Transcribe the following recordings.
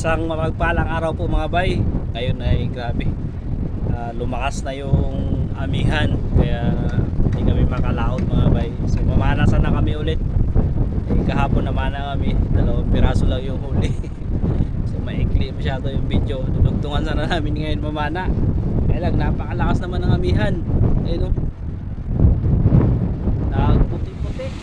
Isang mapagpalang araw po mga bay. Ngayon ay grabe, lumakas na yung amihan, kaya hindi kami makalaot mga bay. So mamanasan na kami ulit. Kahapon naman na kami, 2 piraso lang yung huli. So maikli masyado yung video. Dudugtungan sana namin ngayon mamana. Kaya lang napakalakas naman ng amihan. Ayun o, nagputi-puti.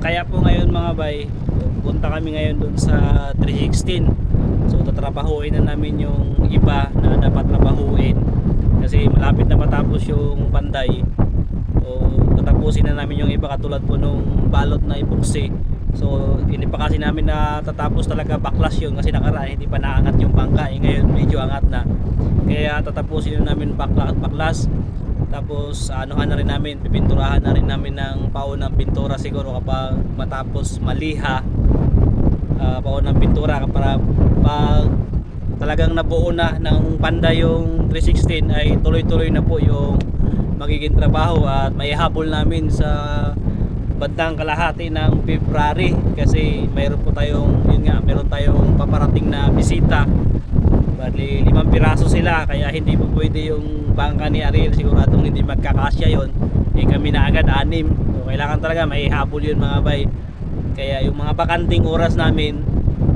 Kaya po ngayon mga bay, punta kami ngayon dun sa 316. So tatrabahuin na namin yung iba na dapat trabahuin kasi malapit na matapos yung Panday. So tatapusin na namin yung iba, katulad po nung balot na epoxy. So hindi pa kasi namin natatapos talaga, baklas yun kasi nakaraan hindi pa naangat yung bangka. Ngayon medyo angat na, kaya tatapusin na namin baklas. Tapos anuhan na rin namin, pipinturahan na rin namin ng paunang pintura siguro kapag matapos maliha. Paunang pintura para pag talagang nabuo na ng Panday yung 316 ay tuloy-tuloy na po yung magiging trabaho at may habol namin sa bandang kalahati ng February kasi mayroon po tayong, yun nga, mayroon tayong paparating na bisita. Bali 5 piraso sila, kaya hindi po pwede yung bangka ni Ariel, siguradong hindi magkakasya yon. Kami na agad 6, so kailangan talaga may habol yun mga bay. Kaya yung mga bakanting oras namin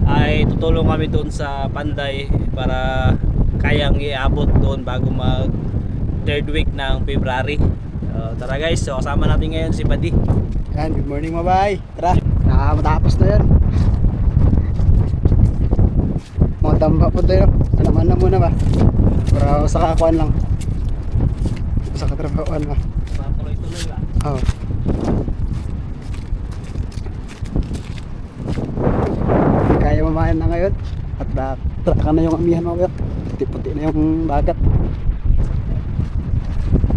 ay tutulong kami doon sa Panday para kayang iabot doon bago mag 3rd week ng February. Tara guys, so kasama natin ngayon si Buddy. Yan, good morning mga bay. Tara, matapos na yan. Mga tamba po tayo. Alaman na muna ba? Para sa kakuan lang. Sa katrabahoan ba? Tuloy-tuloy lang. Oo. Kaya mamayan na ngayon. At traka na yung amihan mo. Puti-puti na yung bagat.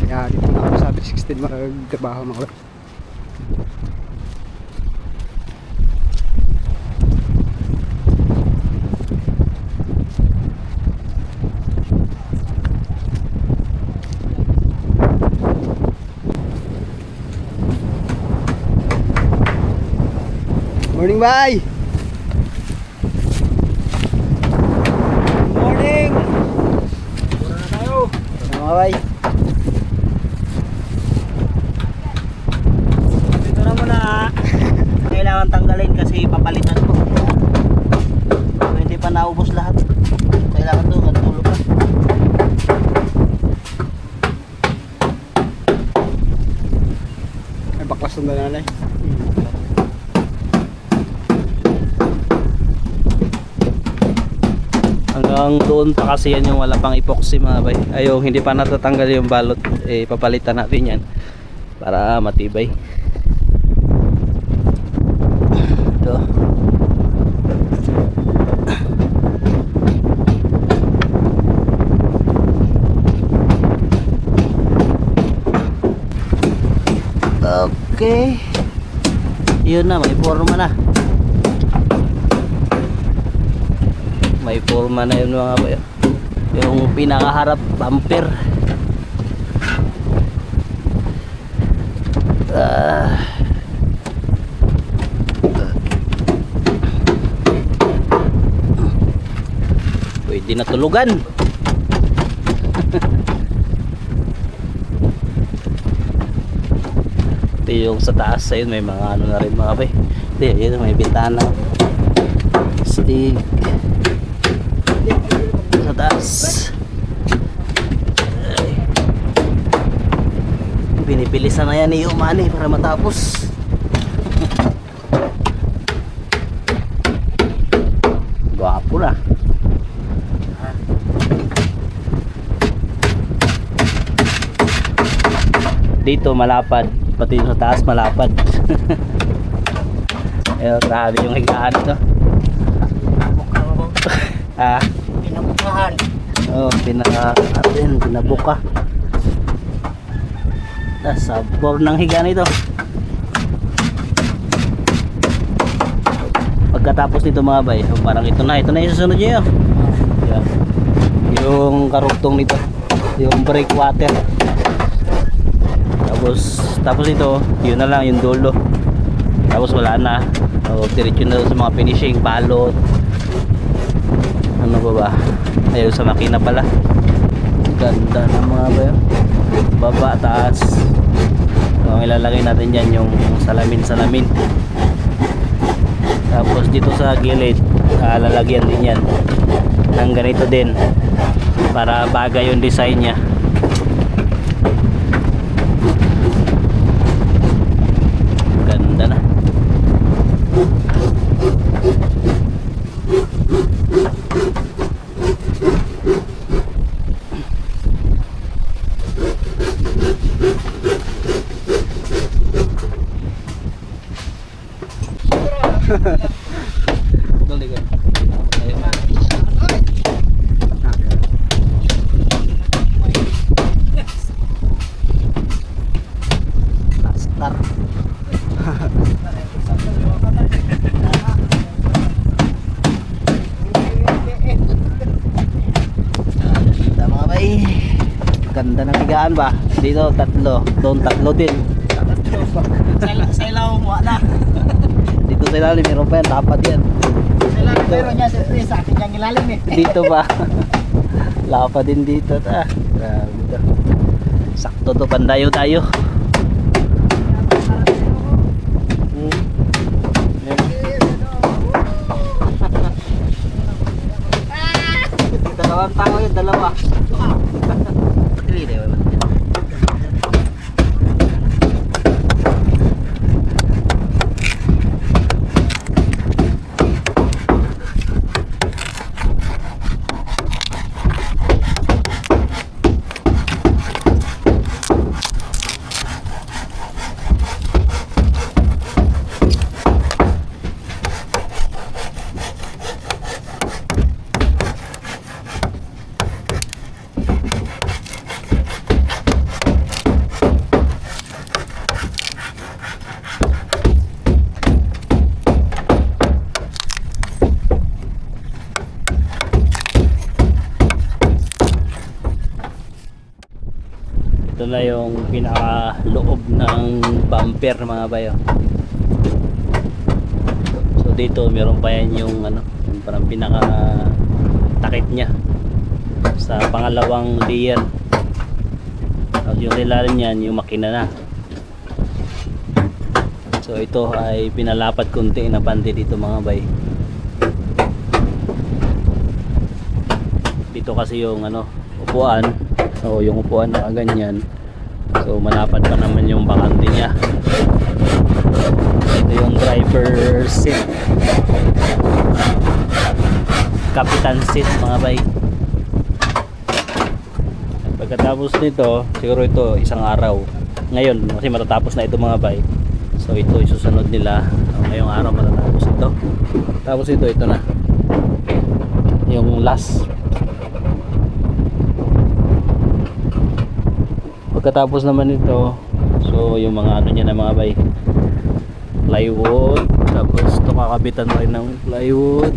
Kaya dito na ako sa 316 magtrabaho mga. Morning, bye. Morning! Pura na tayo. Mga bye. Dito na muna. Kailangan tanggalin kasi papalitan ko. Hindi pa naubos lahat. Kailangan to, katulo pa. Ay, baklas na nanay. Hanggang doon pa kasi yan yung wala pang epoxy mga bay. Ay yung hindi pa natatanggal yung balot, papalitan natin yan para matibay. Ito. Okay. Yun na, may forma na. May forma na yun mga boy. Yung pinakaharap bumper. Pwede na tulugan. Ito yung sa taas, ayun may mga ano na rin mga boy. Ito yun, may bintana. Stick sa taas. Pinibilisan na yan ni Umani para matapos. Gwapo na. Dito malapad, pati sa taas malapad. Ayun, grabe yung higaan ito. Pinabukahan. Oh, pinabuka. Sabor ng higa nito. Pagkatapos nito mga bay, parang ito na yung susunod nyo yun. Yan. Yung karugtong nito, yung breakwater. Tapos ito, yun na lang yung dulo. Tapos wala na. O, diretso na sa mga finishing, balot. Ano ba? Ayun sa makina pala. Ganda ng mga bay. Baba, taas. So, ang ilalagay natin dyan yung salamin. Tapos dito sa gilid, lalagyan din yan ng ganito din para bagay yung design nya. Ganda na. Star. Ganda mga bay. Ganda ng higaan ba? Dito tatlo, doon tatlo din. Sa ilaw mo na. Dito sa ilalim meron pa yan, dapat yan. Pero niya siyempre sa akin yung ilalim eh. Dito ba? Lapa din dito ta. Grabe to. Sakto to, pandayo tayo. Dalawang tao yun, dalawa. Ito na yung pinaka loob ng bumper mga bayo. So dito meron pa yan yung ano, yung parang pinaka takip nya sa pangalawang layer. At yung ilalim niyan yung makina na. So ito ay pinalapat konti na bande dito mga bay. Dito kasi yung ano, upuan. So yung upuan na ganyan. So malapad pa naman yung bakante niya. Ito yung driver seat, captain seat mga bay. Pagkatapos nito, siguro ito isang araw. Ngayon kasi matatapos na ito mga bay. So ito isusunod nila. Ngayong araw matatapos ito. Tapos ito na yung last. Pagkatapos naman ito, so yung mga ano niya na mga bay, plywood. Tapos ito kakabitan rin ng plywood.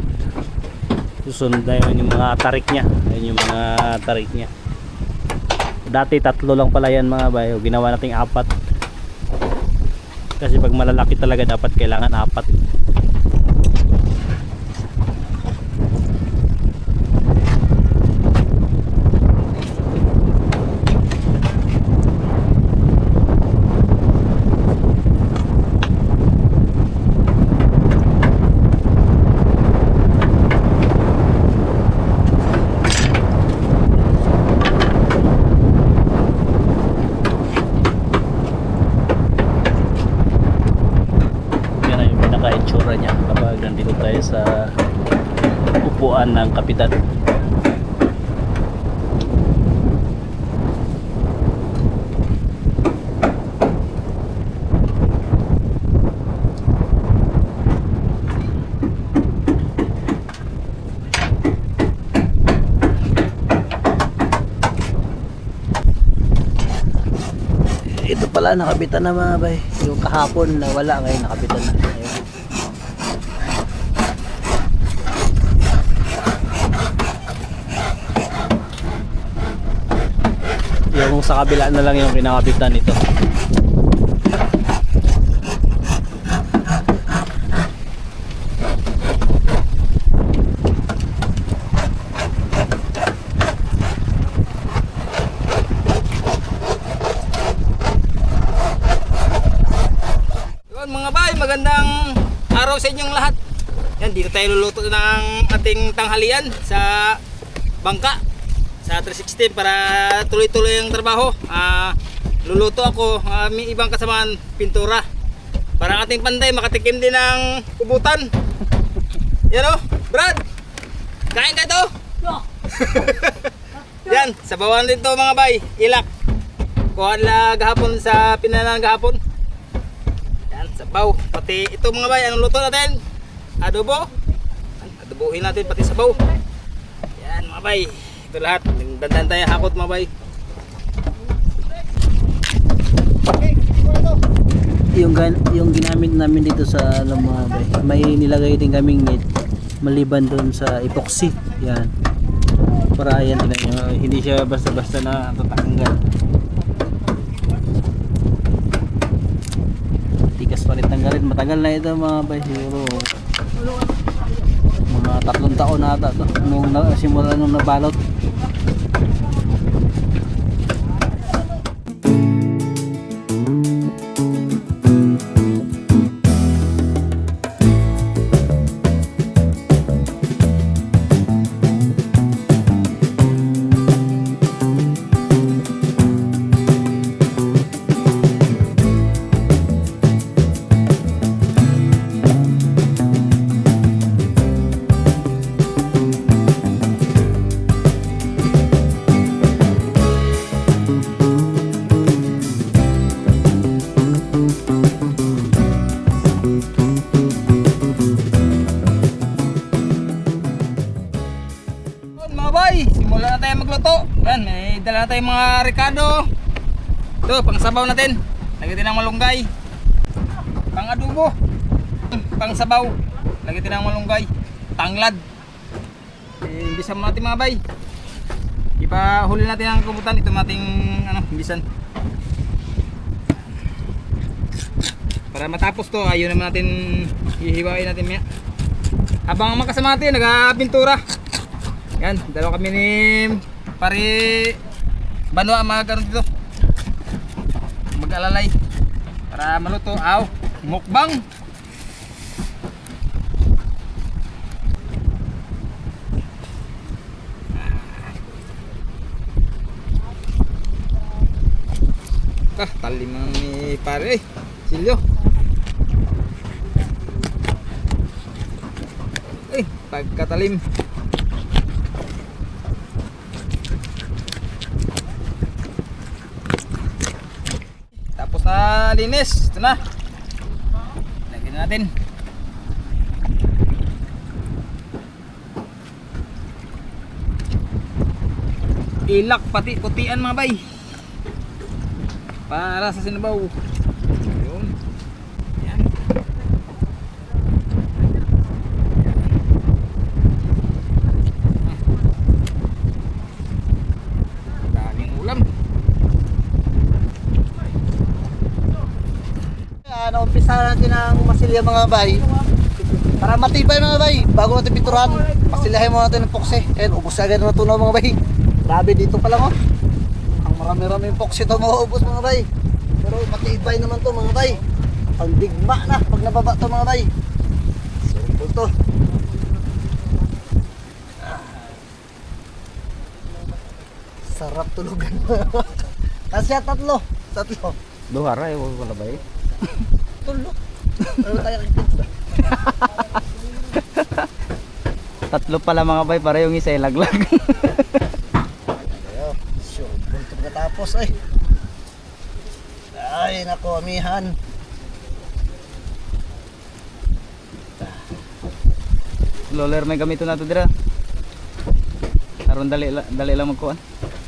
Susunod na yun yung mga tarik nya. Ayun yung mga tarik nya. Dati tatlo lang pala yan mga bay, ginawa nating 4 kasi pag malalaki talaga dapat kailangan 4. Itsura niya kapag nandito tayo sa upuan ng kapitan. Ito pala nakabitan na mga bay, yung kahapon na wala, ngayon nakabitan na. Ayun. sa kabila na lang yung kinakabitan nito. Yun mga bay, magandang araw sa inyong lahat. Yan, dito tayo luluto ng ating tanghalian sa bangka sa 316 para tuloy-tuloy ang trabaho. Luluto ako, may ibang kasamaan pintura para ang ating panday makatikim din ng kubutan. Yan o, Brad, kain ka to? Yan, sabawan din to mga bay, ilak. Kuha nila gahapon sa pinanan gahapon. Yan, sabaw. Pati ito mga bay, anong luto natin? Adobo. Adobohin natin pati sabaw. Yan mga bay, ito lahat. Dandan tayo hakot mga bay. Yung ginamit namin dito sa ano, mga bay, may nilagay din kaming net maliban doon sa epoxy. Yan. Para ayan, tingnan nyo, hindi siya basta-basta na tatanggal. Tigas pa rin tanggalin. Matagal na ito mga bay, siguro mga 3 taon na ata to nung simula nung nabalot. Mga bay, simulan na tayo magluto. Yan, may dala na tayong mga Ricardo. Ito, pang sabaw natin. Lagyan din ng malunggay. Pang adobo. Pang sabaw. Lagyan din ng malunggay. Tanglad. Imbisa mo natin mga bay. Ipahuli natin ang kubutan. Ito nating imbisan. Para matapos to, ayun naman natin hihiwain natin maya. Habang makasama natin, nagpintura. Yan, dalawa kami ni pare Banwa mag dito. Mag-alalay para maluto. Aw, mukbang. Talim ni pare Silyo. Pagkatalim. Tapos na linis. Ito na. Lagyan na natin. Ilak pati putian mga bay. Para sa sinabaw. Yun. Yan. Daming ulam. Umpisa natin ang masilya mga bay. Para matibay mga bay. Bago natin pinturahan, masilyahin mo natin ng epoxy. Ayan, ubos agad na tunaw mga bay. Grabe dito pa lang oh. Ang marami-rami epoxy ito mauubos mga bay. Pero matibay naman to mga bay. Pagdigma na pag nababa to mga bay. Simple to. Sarap tulugan. Kasya tatlo. Duhara eh, wala ba eh? Tulo. Ano tayo kikita? Tatlo pala mga bay, para yung isa ay laglag. Ayo, sure. Bunto pagkatapos ay. Ay, nako, amihan. Roller may gamito na to dira. Aron dali lang magkuhan.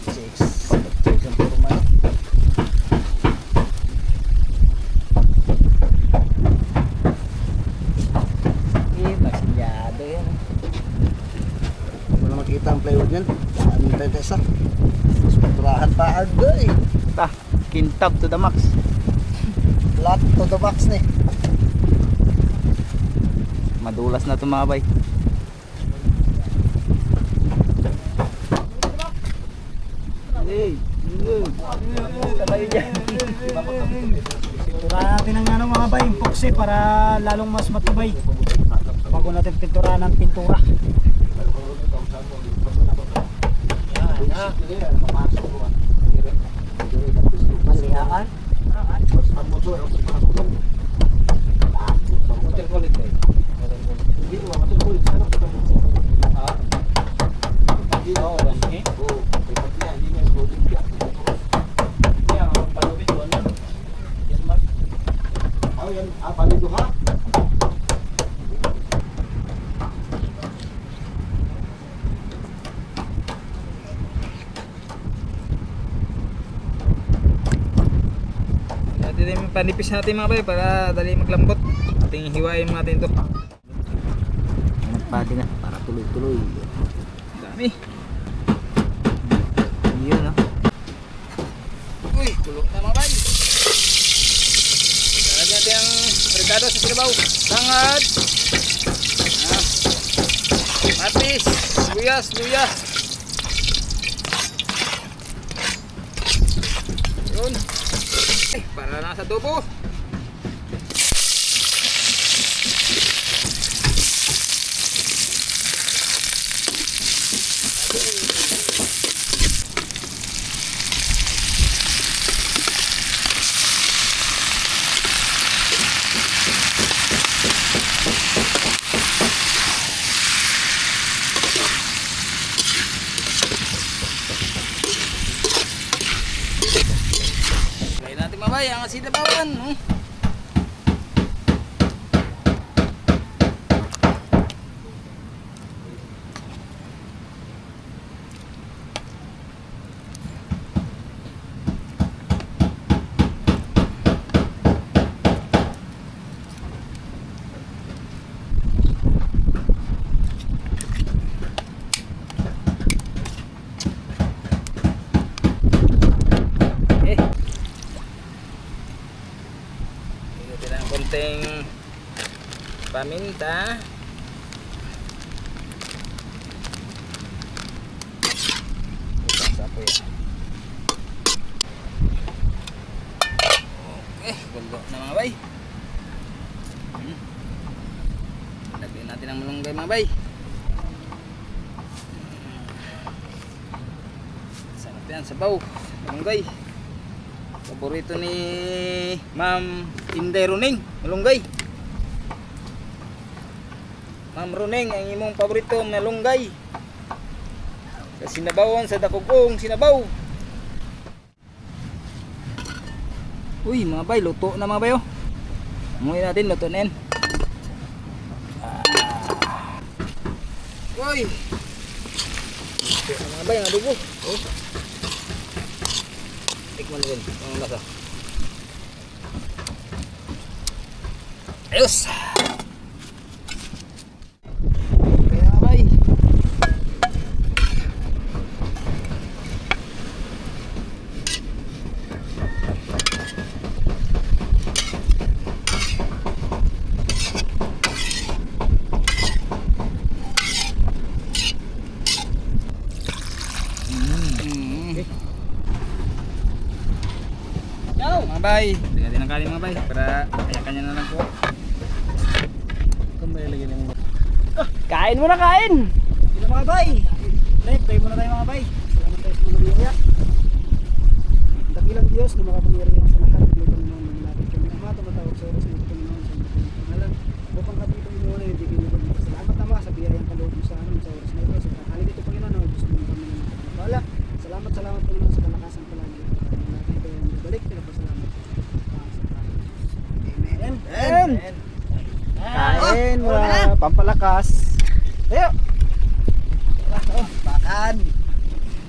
6. Ang forma. Masyado yan. Wala makikita ang plywood yan. Ano tayo isa? Mas pinturahan pa agad eh. ta. Kintab to the max. Lot to the box ni. Madulas na to mga bay. Pinturahan natin ang ano mga bay, epoxy para lalong mas matibay. Bago natin pinturahan ng pintura. Malihaan. Natin panipis natin mga bay para dali maglambot. Ating hiwain natin to. Nagpadi na para tuloy-tuloy. Dami. Yun no. Uy, kulok na mga bay. Lagyan natin ang rekado sa sinabaw. Sangad. Matis. Luyas, luyas. Yun. Para na sa adobo. Lagyan natin mabay ang asinabawan. Konting paminta. Sapo yan. Okay, gulo na mga bay. Lagyan natin ang malunggay mga bay. Sarap yan, sabaw. Malunggay. Paborito ni Ma'am Inday Runing, malunggay. Ma'am Runing, ang imong paborito malunggay. Sa sinabawan sa dakugong sinabaw. Uy, mga bay, luto na mga bay oh. Amuin natin, luto na yan. Uy. Luto na mga bay, ang adobo. Oh. Tikman din ang lasa. Ayos. Kaya bay. Mga bay, tingnan din ang kanin mga bay para kanya-kanya na lang po. Kain mo na, kain! Sila mga bay. Pray muna tayo mga bay. Salamat tayo sa mga biyaya. Ang dakilang Diyos na makapangyarihan sa lahat. May Panginoon na malapit kami Ama, tumatawag sa oras ng Panginoon sa mga pangalan. Upang kami Panginoon ay hindi kinubag. Salamat Ama sa biyayang kaloob mo sa amin sa oras na ito. Sa kakalit ito Panginoon, ang gusto mo kami ng pagpapala. Salamat Panginoon sa kalakasan palagi. Natin ito yung balik. Pinapasalamat. Amen. Kain! Kain, mga pampalakas. Ayo! Bakan.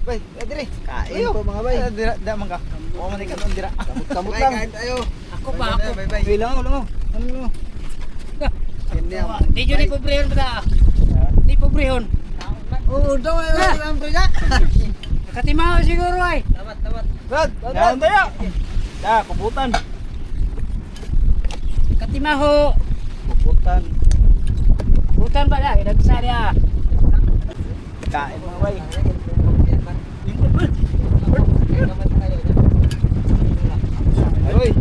Bay, dire. Kain po mga bay. Dira, da man ka. O man ka man dira. Kamot lang. Kain tayo. Ako pa ako. Bye-bye. Uy, langaw, langaw. Ano mo? Di dyan ni pobrehon ba ta? Di pobrehon. Oo, daw ay ang brida. Nakatimaw siguro ay. Tamat. Brad, Yan tayo. Ya, kubutan. Katimaho. Kubutan. Bukan ba na? Nagsarya. Kain mga bay. Aroy.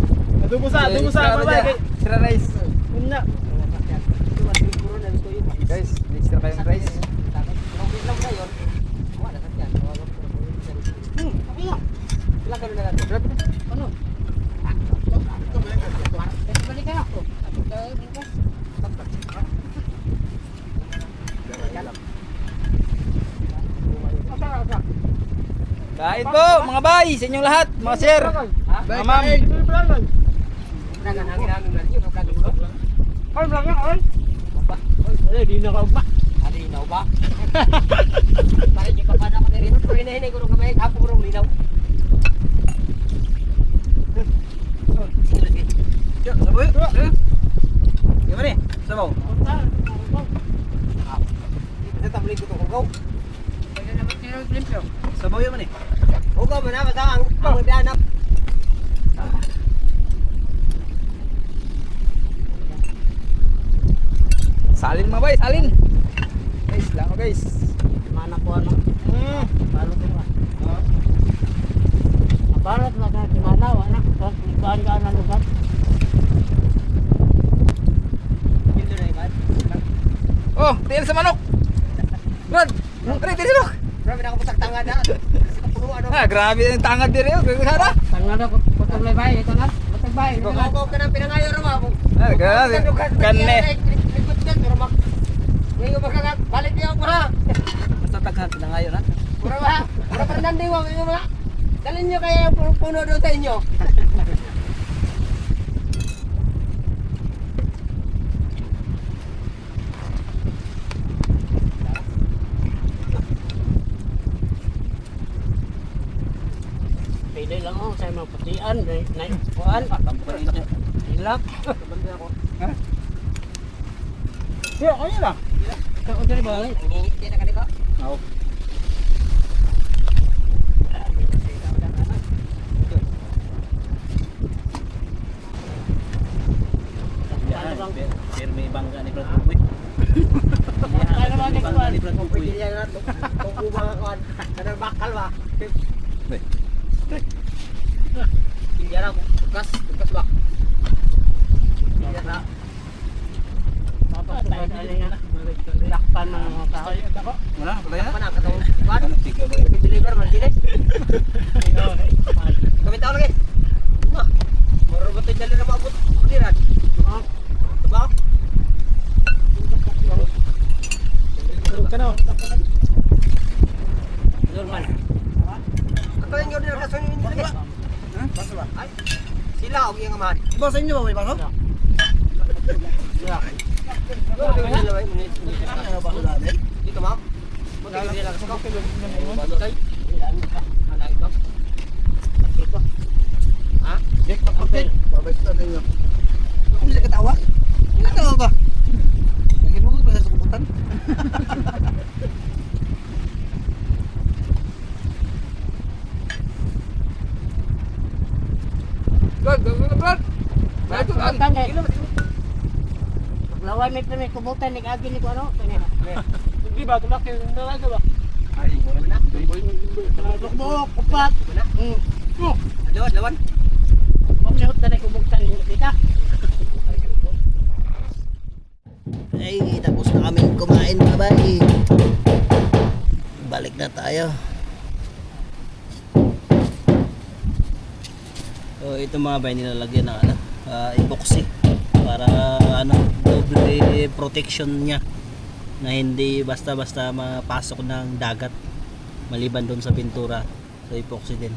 Adubo sa mga bay. Extra rice. Una. Guys, extra kayong rice. Kain po mga bay sa inyong lahat, mga sir, mga ma'am. Gimana nih? Sabaw. Sabaw yun man eh. Salin mga bay, salin. Guys, lang guys. Mana po ano? Balot mo. Balot na ka tinalaw anak. Kuan ka na lugar. Oh, tiil sa manok. Brad, tiil sa manok. Ah, grabe yung tangad din yun. Sana. Tangala ko putulay bay ito na. Batag bay. Ah, grabe. Kane. Basta taghan pinangayon ha. Dalhin nyo kaya puno doon sa inyo. Pwede lang ako sa mga patian. Kuan. Hilap. Yeah, kaya lang. Kako diri ba? Oo. Sir, may bangga ni Brad Buboy. Kaya naman ni kuan. Ni Brad Buboy. Lakpan ng mga tao. Wala, wala yan. Sila og iyang amahan. Iba sa inyo ba may pasok? Dito ma'am. Ha? Babay sa ninyo. Ano sa katawa? Ano katawa ba? Lagi mo ba sa kubutan? Brad. Laway may kubutan ni agi ni ko ano? Hindi ba tumaki ng dalaga ba? Bukbuk, kupat. Lawan. Mamnihot na na kubutan ni kita. Ay, tapos na kami kumain mga bali. Balik na tayo. So ito mga bay nilalagyan ng epoxy para doble protection niya na hindi basta-basta mapasok ng dagat maliban doon sa pintura. So epoxy din.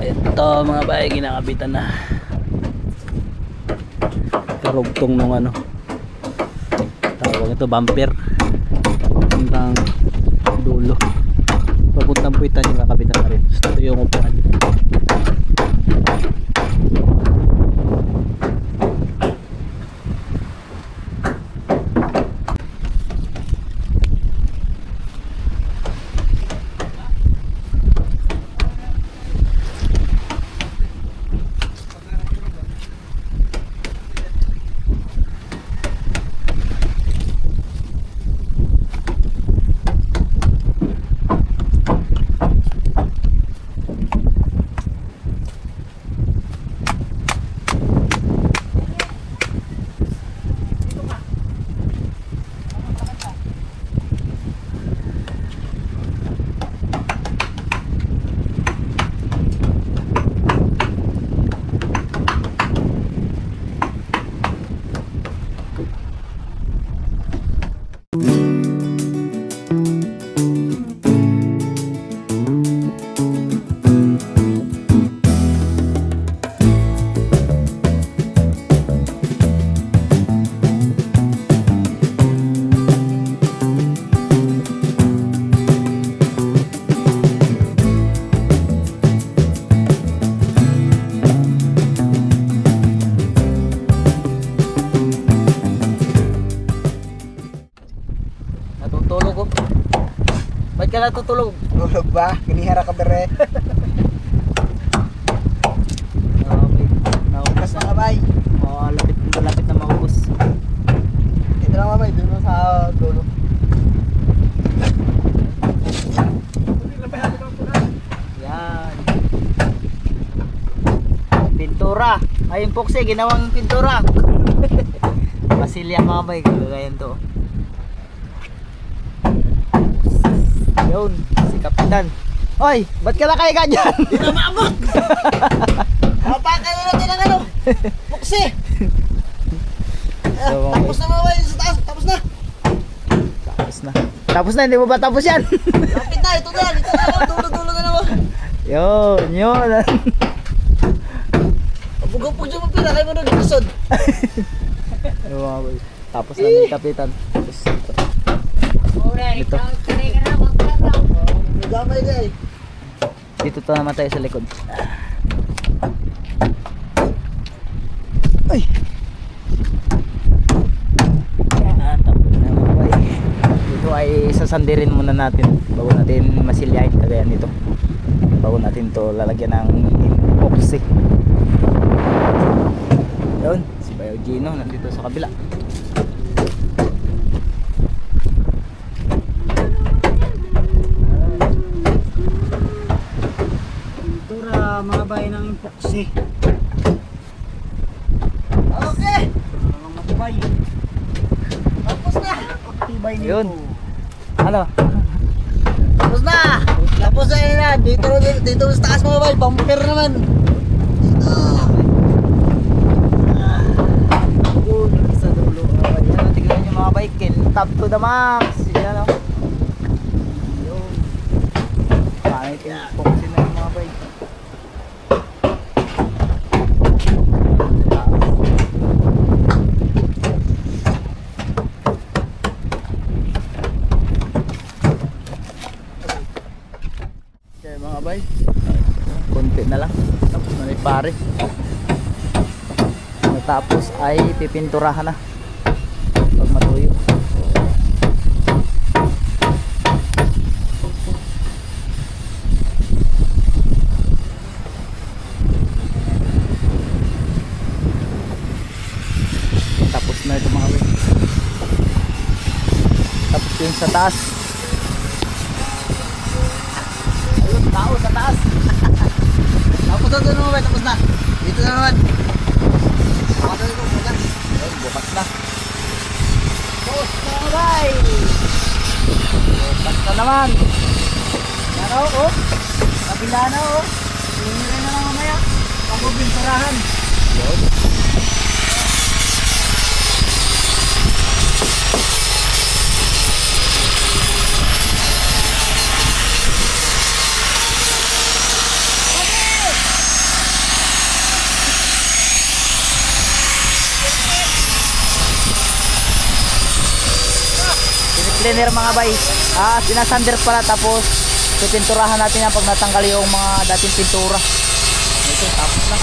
Ito mga bahay, ginakabitan na karugtong nung tawag ito bumper hanggang dulo. papuntang puwitan yung kakabitan na rin. Ito yung upuan. Natutulog ko. Ba't ka natutulog? Tulog ba? Ganihara ka bere. Naubos Kas mga bay. Malapit na maubos. Ito lang mamay, doon mo sa dulo. Yan. Pintura. Ayun Poxy, ginawang pintura. Masilya mga bay, kagayan to. Yun, si Kapitan. Oy, ba't ka lakay ka dyan? Di na maabot! Mapakan na natin ang ano, Poxy! So, Tapos na mga bay, sa taas, tapos na! tapos na. Tapos na, hindi mo ba tapos yan? Lapit na, ito na, dulo-dulo na naman. Yun. Pagpugapog dyan mo pila, kayo mo nag-episode. Tapos na may Kapitan. Tapos, Ito. Gamay ka eh. dito to naman tayo sa likod. Ay! Tapos na mga bay. Dito ay sasandirin muna natin bago natin masilyahin kagaya nito. Bago natin to lalagyan ng epoxy. Yun, si Bayo Gino nandito sa kabila. Pintura mga bay ng epoxy. Okay! Mga matibay. Tapos na! Matibay nito. Yun. Ano? Tapos na! Tapos na yun na! Dito sa taas mga bay, bumper naman! Dito! Yun, sa dulo. Yan, tignan nyo mga bike. Top to the max. Yan o. Yun. Pangit yung epoxy na yung mga bike. Okay mga bay, konti na lang tapos na may pare. Natapos ay pipinturahan na pag matuyo. Tapos na ito mga bay. Tapos yun sa taas. Ayun, tao sa taas. Tapos na ito naman bay, tapos na! Dito na naman! Tapos na ito, bukas! Ayun, bukas na. Tapos na bay! Bukas na naman. Yan o, oh. Kabila na o. Tingin na lang mamaya. Pag-ubinturahan. Yun. Cleaner mga bay. Sinasander pala tapos pipinturahan natin yan pag natanggal yung mga dating pintura. Ito, tapos na.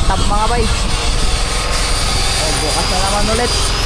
Stop mga bay. O, bukas na naman ulit.